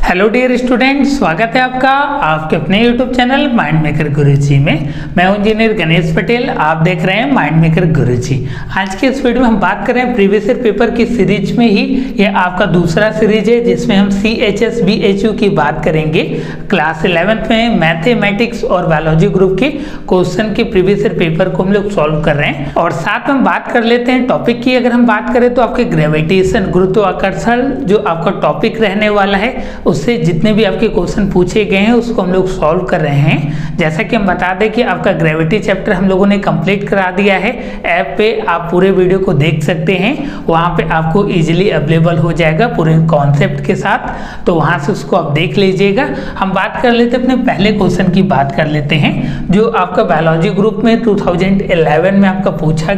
Hello dear student, स्वागत है आपका आपके अपने यूट्यूब चैनल माइंड मेकर गुरुजी में। मैं हूं इंजीनियर गणेश पटेल, आप देख रहे हैं माइंड मेकर गुरुजी। आज के इस वीडियो में हम बात कर रहे हैं प्रीवियस ईयर पेपर की सीरीज में ही ये आपका दूसरा सीरीज है जिसमें हम CHS BHU की बात करेंगे। क्लास 11th में मैथमेटिक्स और बायोलॉजी ग्रुप के क्वेश्चन के प्रीवियस ईयर पेपर को हम लोग सॉल्व कर रहे हैं और साथ में बात कर लेते हैं टॉपिक की। अगर हम बात करें तो आपके ग्रेविटेशन गुरुत्वाकर्षण जो आपका टॉपिक रहने वाला है उससे जितने भी आपके क्वेश्चन पूछे गए हैं उसको हम लोग सॉल्व कर रहे हैं। जैसा कि हम बता दें कि आपका ग्रेविटी चैप्टर हम लोगों ने कंप्लीट करा दिया है। ऐप पे आप पूरे वीडियो को देख सकते हैं, वहाँ पे आपको इजीली अवेलेबल हो जाएगा पूरे कॉन्सेप्ट के साथ, तो वहाँ से उसको आप देख लीजिएगा। हम बात कर लेते हैं अपने पहले क्वेश्चन की बात कर लेते हैं जो आपका बायोलॉजी ग्रुप में 2011 में आपका पूछा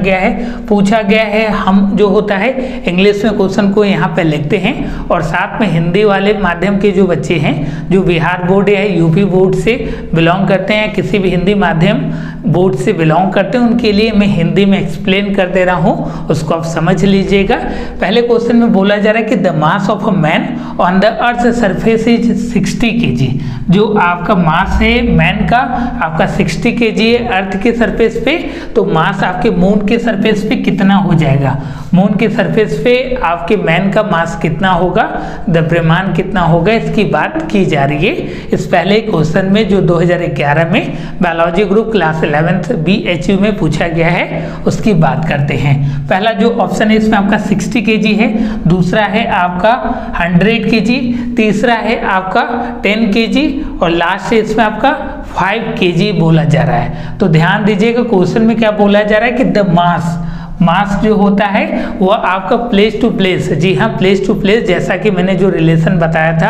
गया है। हम जो होता है इंग्लिश में क्वेश्चन को यहाँ पे लिखते हैं और साथ में हिंदी वाले माध्यम के जो बच्चे हैं जो बिहार बोर्ड या यूपी बोर्ड से बिलोंग करते हैं, किसी भी हिंदी माध्यम बोर्ड से बिलोंग करते हैं, उनके लिए मैं हिंदी में एक्सप्लेन कर दे रहा हूँ, उसको आप समझ लीजिएगा। पहले क्वेश्चन में बोला जा रहा है कि the mass of a man on the earth surface is 60 kg। जो आपका मास है मैन का आपका 60 kg है अर्थ के सरफेस पे, तो मास आपके मून के सरफेस पे कितना हो जाएगा? मून के सरफेस पे आपके मैन का मास कितना होगा, द्रव्यमान कितना होगा, इसकी बात की जा रही है। इस पहले क्वेश्चन में जो 2011 में biology group class 11th BHU में पूछा गया है उसकी बात करते हैं। पहला जो ऑप्शन है इसमें आपका 60 kg है, दूसरा है आपका 100 kg, तीसरा है आपका 10 kg और लास्ट है इसमें आपका 5 kg बोला जा रहा है। तो ध्यान दीजिएगा क्वेश्चन में क्या बोला जा रहा है कि द मास जो होता है वह आपका प्लेस टू प्लेस, जी हाँ प्लेस टू प्लेस, जैसा कि मैंने जो रिलेशन बताया था,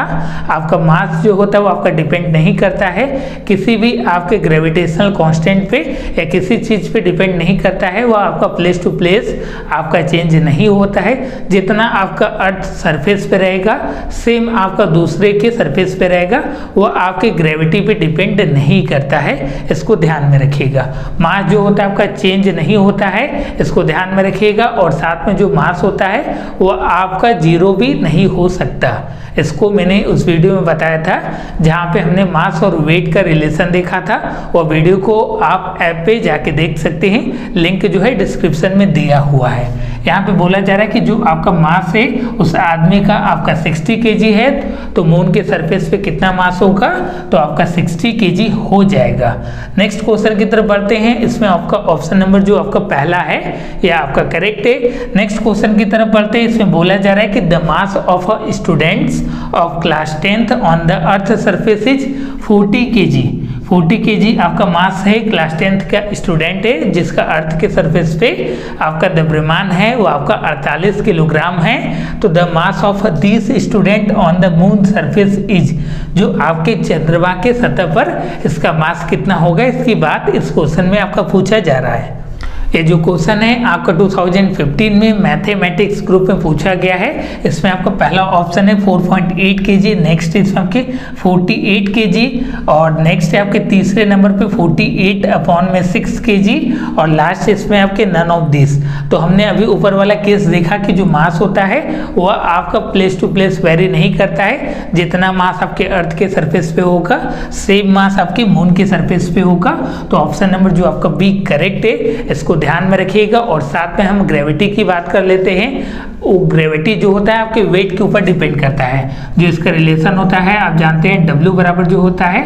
आपका मास जो होता है वो आपका डिपेंड नहीं करता है किसी भी आपके ग्रेविटेशनल कांस्टेंट पे या किसी चीज़ पे डिपेंड नहीं करता है, वह आपका प्लेस टू प्लेस आपका चेंज नहीं होता है। जितना आपका अर्थ सरफेस पे रहेगा सेम आपका दूसरे के सरफेस पे रहेगा, वह आपके ग्रेविटी पे डिपेंड नहीं करता है, इसको ध्यान में रखिएगा। मास जो होता है आपका चेंज नहीं होता है, इसको ध्यान में रखिएगा। और साथ में जो मास होता है वो आपका जीरो भी नहीं हो सकता, इसको मैंने उस वीडियो में बताया था जहाँ पे हमने मास और वेट का रिलेशन देखा था। वो वीडियो को आप ऐप पे जाके देख सकते हैं, लिंक जो है डिस्क्रिप्शन में दिया हुआ है। यहाँ पे बोला जा रहा है कि जो आपका मास है उस आदमी का आपका 60 kg है, तो मून के सरफेस पे कितना मास होगा, तो आपका 60 kg हो जाएगा। नेक्स्ट क्वेश्चन की तरफ बढ़ते हैं। इसमें आपका ऑप्शन नंबर जो आपका पहला है यह आपका करेक्ट है। नेक्स्ट क्वेश्चन की तरफ बढ़ते हैं। इसमें बोला जा रहा है कि the mass of a students of class 10th on the earth surface is 40 kg। 40 kg आपका मास है, क्लास 10th का स्टूडेंट है जिसका अर्थ के सरफेस पे आपका द्रव्यमान है वो आपका 48 किलोग्राम है। तो the mass of this student on the moon surface is, जो आपके चंद्रमा के सतह पर इसका मास कितना होगा, इसकी बात इस क्वेश्चन में आपका पूछा जा रहा है। ये जो क्वेश्चन है आपका 2015 में मैथमेटिक्स ग्रुप में पूछा गया है। इसमें आपका पहला ऑप्शन है 4.8 kg, नेक्स्ट इसमें आपके 48 kg और नेक्स्ट है आपके तीसरे नंबर पे 48/6 kg और लास्ट इसमें आपके नन ऑफ दिस। तो हमने अभी ऊपर वाला केस देखा कि जो मास होता है वह आपका प्लेस टू प्लेस वेरी नहीं करता है, जितना मास आपके अर्थ के सरफेस पे होगा सेम मास आपके मून के सरफेस पे होगा। तो ऑप्शन नंबर जो आपका बी करेक्ट है, इसको ध्यान में रखिएगा। और साथ में हम ग्रेविटी की बात कर लेते हैं। वो ग्रेविटी जो होता है आपके वेट के ऊपर डिपेंड करता है, जो इसका रिलेशन होता है आप जानते हैं W बराबर जो होता है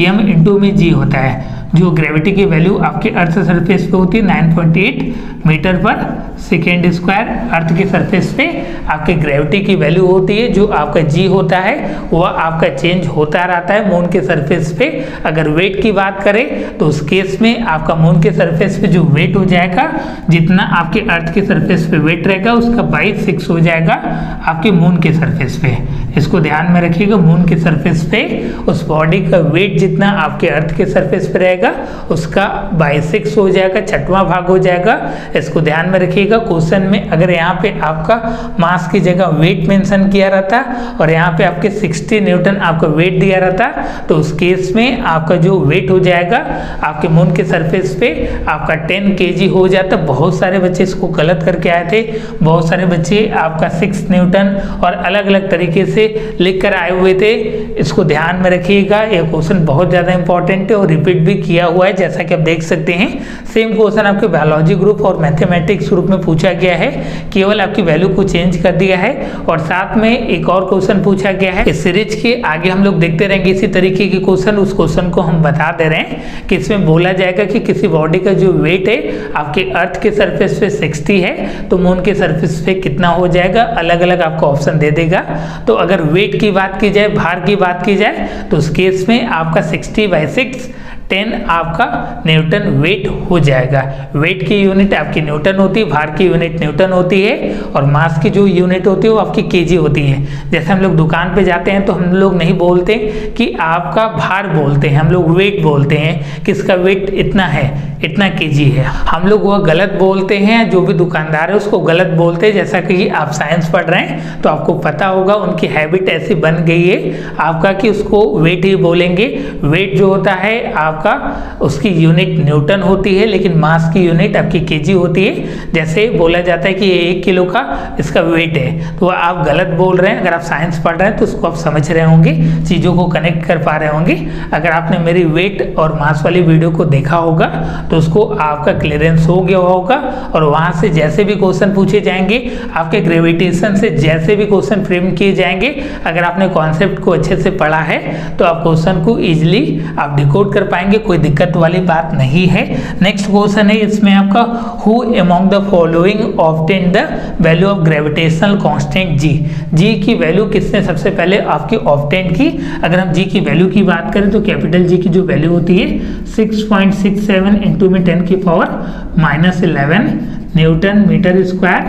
m इंटू में g होता है। जो ग्रेविटी की वैल्यू आपके अर्थ सरफेस पे होती है 9.8 मीटर पर सेकेंड स्क्वायर, अर्थ के सरफेस पे आपके ग्रेविटी की वैल्यू होती है। जो आपका g होता है वह आपका चेंज होता रहता है मून के सरफेस पे। अगर वेट की बात करें तो उस केस में आपका मून के सरफेस पे जो वेट हो जाएगा, जितना आपके अर्थ के सरफेस पे वेट रहेगा उसका 6 हो जाएगा आपके मून के सरफेस पे। इसको ध्यान में रखिएगा, मून के सरफेस पे उस बॉडी का वेट जितना आपके अर्थ के सरफेस पे रहेगा जाएगा उसका बाई 6 हो जाएगा, छठवां भाग हो जाएगा। इसको ध्यान में रखिएगा। क्वेश्चन में अगर यहाँ पे आपका मास की जगह वेट मेंशन किया रहता और यहाँ पे आपके 60 न्यूटन आपका वेट दिया रहता तो उस केस में आपका जो वेट हो जाएगा आपके मून के सरफेस पे आपका 10 kg हो जाता। बहुत सारे बच्चे इसको गलत करके आए थे, बहुत सारे बच्चे आपका 6 न्यूटन और अलग अलग तरीके से लिख कर आए हुए थे। इसको ध्यान में रखिएगा, यह क्वेश्चन बहुत ज़्यादा इंपॉर्टेंट है और रिपीट भी किया हुआ है जैसा कि आप देख सकते हैं। सेम क्वेश्चन आपके बायोलॉजी ग्रुप और मैथमेटिक्स ग्रुप में पूछा गया है, केवल आपकी वैल्यू को चेंज कर दिया है। और साथ में एक और क्वेश्चन पूछा गया है। इस सीरीज के आगे हम लोग देखते रहेंगे इसी तरीके के क्वेश्चन। उस क्वेश्चन को हम बता दे रहे हैं कि इसमें बोला जाएगा कि किसी बॉडी का जो वेट है आपके अर्थ के सरफेस पे 60 है तो मून के सरफेस पे कितना हो जाएगा, अलग अलग आपको ऑप्शन दे देगा। तो अगर वेट की बात की जाए, भार की बात की जाए तो उस केस में आपका 60/6 10 आपका न्यूटन वेट हो जाएगा। वेट की यूनिट आपकी न्यूटन होती है, भार की यूनिट न्यूटन होती है और मास की जो यूनिट होती है वो आपकी केजी होती है। जैसे हम लोग दुकान पे जाते हैं तो हम लोग नहीं बोलते कि आपका भार बोलते हैं, हम लोग वेट बोलते हैं, किसका वेट इतना है, इतना केजी है। हम लोग वह गलत बोलते हैं, जो भी दुकानदार है उसको गलत बोलते हैं। जैसा कि आप साइंस पढ़ रहे हैं तो आपको पता होगा, उनकी हैबिट ऐसी बन गई है आपका कि उसको वेट ही बोलेंगे। वेट जो होता है आपका उसकी यूनिट न्यूटन होती है, लेकिन मास की यूनिट आपकी केजी होती है। जैसे बोला जाता है कि ये 1 किलो का इसका वेट है, तो आप गलत बोल रहे हैं। अगर आप साइंस पढ़ रहे हैं तो उसको आप समझ रहे होंगे, चीज़ों को कनेक्ट कर पा रहे होंगे। अगर आपने मेरी वेट और मास वाली वीडियो को देखा होगा तो उसको आपका क्लियरेंस हो गया होगा और वहाँ से जैसे भी क्वेश्चन पूछे जाएंगे, आपके ग्रेविटेशन से जैसे भी क्वेश्चन फ्रेम किए जाएंगे, अगर आपने कॉन्सेप्ट को अच्छे से पढ़ा है तो आप क्वेश्चन को ईजिली आप डिकोड कर पाएंगे, कोई दिक्कत वाली बात नहीं है। नेक्स्ट क्वेश्चन है इसमें आपका, who among the following obtain the value of gravitational constant G. G की वैल्यू किसने सबसे पहले आपकी ऑब्टेन की। अगर हम जी की वैल्यू की बात करें तो कैपिटल जी की जो वैल्यू होती है 6.67 इंटू में 10 की पावर -11 न्यूटन मीटर स्क्वायर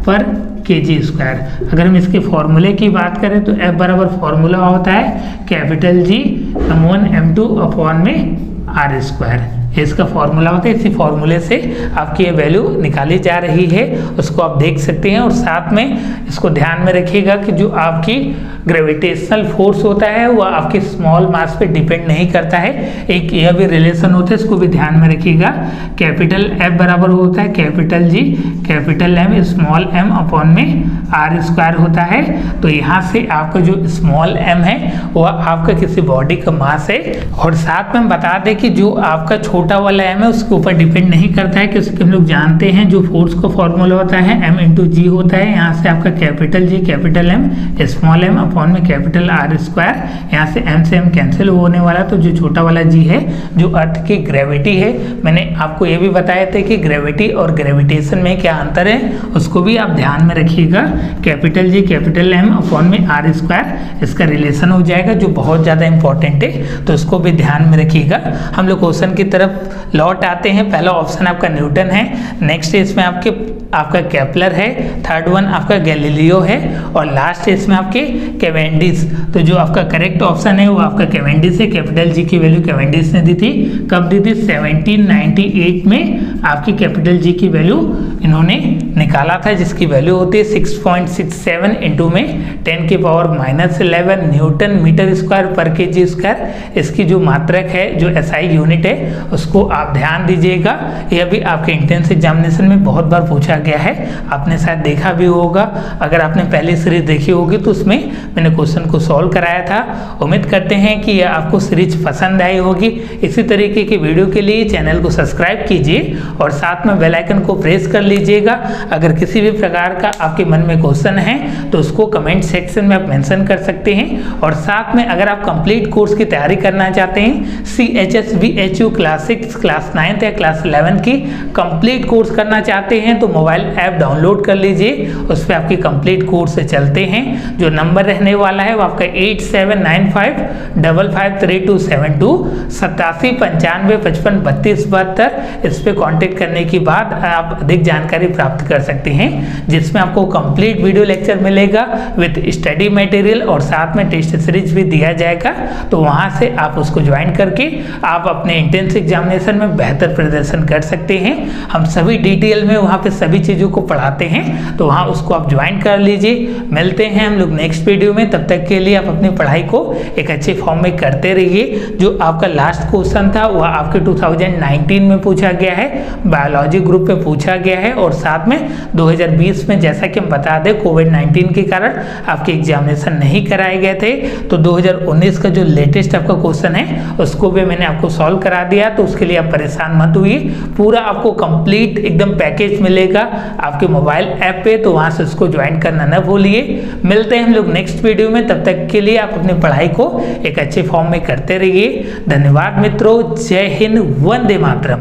पर केजी स्क्वायर। अगर हम इसके फॉर्मूले की बात करें तो F बराबर फॉर्मूला होता है capital G m1 m2 upon में r स्क्वायर, इसका फॉर्मूला होता है। इसी फॉर्मूले से आपकी ये वैल्यू निकाली जा रही है, उसको आप देख सकते हैं। और साथ में इसको ध्यान में रखिएगा कि जो आपकी ग्रेविटेशनल फोर्स होता है वो आपके स्मॉल मास पे डिपेंड नहीं करता है, एक यह भी रिलेशन होता है, इसको भी ध्यान में रखिएगा। कैपिटल F बराबर होता है capital G capital M small m upon में r स्क्वायर होता है। तो यहाँ से आपका जो स्मॉल m है वह आपका किसी बॉडी का मास है। और साथ में हम बता दें कि जो आपका छोटा वाला m है उसके ऊपर डिपेंड नहीं करता है, क्योंकि हम लोग जानते हैं जो फोर्स का फॉर्मूला होता है m इंटू जी होता है। यहाँ से आपका capital G capital M small m upon में कैपिटल R स्क्वायर, यहाँ से m से m कैंसिल होने वाला, तो जो छोटा वाला जी है जो अर्थ की ग्रेविटी है। मैंने आपको ये भी बताया था कि ग्रेविटी और ग्रेविटेशन में क्या अंतर है, उसको भी आप ध्यान में रखिएगा। Capital G capital M upon में R स्क्वायर, इसका रिलेशन हो जाएगा जो बहुत ज़्यादा इंपॉर्टेंट है, तो इसको भी ध्यान में रखिएगा। हम लोग क्वेश्चन की तरफ लौट आते हैं। पहला ऑप्शन आपका न्यूटन है, नेक्स्ट इसमें आपका केपलर है, थर्ड वन आपका गैलीलियो है और लास्ट इसमें आपके कैवेंडिश। तो जो आपका करेक्ट ऑप्शन है वो आपका कैवेंडिश है। कैपिटल जी की वैल्यू कैवेंडिश ने दी थी, कब दी थी 1798 में आपकी कैपिटल जी की वैल्यू इन्होंने निकाला था, जिसकी वैल्यू होती है 6.67 इंटू में 10 की पावर -11 न्यूटन मीटर स्क्वायर पर केजी स्क्वायर। इसकी जो मात्रक है, जो SI यूनिट है, उसको आप ध्यान दीजिएगा। यह भी आपके एंट्रेंस एग्जामिनेशन में बहुत बार पूछा गया है, आपने शायद देखा भी होगा। अगर आपने पहली सीरीज देखी होगी तो उसमें मैंने क्वेश्चन को सॉल्व कराया था। उम्मीद करते हैं कि यह आपको सीरीज पसंद आई होगी। इसी तरीके की वीडियो के लिए चैनल को सब्सक्राइब कीजिए और साथ में बेल आइकन को प्रेस कर लीजिएगा। अगर किसी भी प्रकार का आपके मन में क्वेश्चन है तो उसको कमेंट सेक्शन में आप मेंशन कर सकते हैं। और साथ में अगर आप कंप्लीट कोर्स की तैयारी करना चाहते हैं, CHSBHU क्लास 6, क्लास 9 या क्लास 11 की कंप्लीट कोर्स करना चाहते हैं तो मोबाइल ऐप डाउनलोड कर लीजिए, उस पर आपकी कंप्लीट कोर्स से चलते हैं। जो नंबर रहने वाला है वो आपका 8795553272 8795553272। इस पे कांटेक्ट करने के बाद आप अधिक जानकारी प्राप्त कर कर सकते हैं, जिसमें आपको कंप्लीट वीडियो लेक्चर मिलेगा विद स्टडी मटेरियल और साथ में टेस्ट सीरीज भी दिया जाएगा। तो वहां से आप उसको ज्वाइन करके आप अपने एंट्रेंस एग्जामिनेशन में बेहतर प्रदर्शन कर सकते हैं। हम सभी डिटेल में वहां पे सभी चीज़ों को पढ़ाते हैं, तो वहां उसको आप ज्वाइन कर लीजिए। मिलते हैं हम लोग नेक्स्ट वीडियो में, तब तक के लिए आप अपनी पढ़ाई को एक अच्छे फॉर्म में करते रहिए। जो आपका लास्ट क्वेश्चन था वह आपके 2019 में पूछा गया है, बायोलॉजी ग्रुप में पूछा गया है, और साथ में 2020 में जैसा कि हम बता दें कोविड-19 के कारण आपके एग्जामिनेशन नहीं कराए गए थे, तो 2019 का जो लेटेस्ट आपका क्वेश्चन है उसको भी मैंने आपको सॉल्व करा दिया। तो उसके लिए आप परेशान मत होइए, पूरा आपको कंप्लीट एकदम पैकेज मिलेगा आपके मोबाइल ऐप पे, तो वहां से उसको ज्वाइन करना न भूलिए। मिलते हैं हम लोग नेक्स्ट वीडियो में, तब तक के लिए आप अपनी पढ़ाई को एक अच्छे फॉर्म में करते रहिए। धन्यवाद मित्रों, जय हिंद, वंदे मातरम।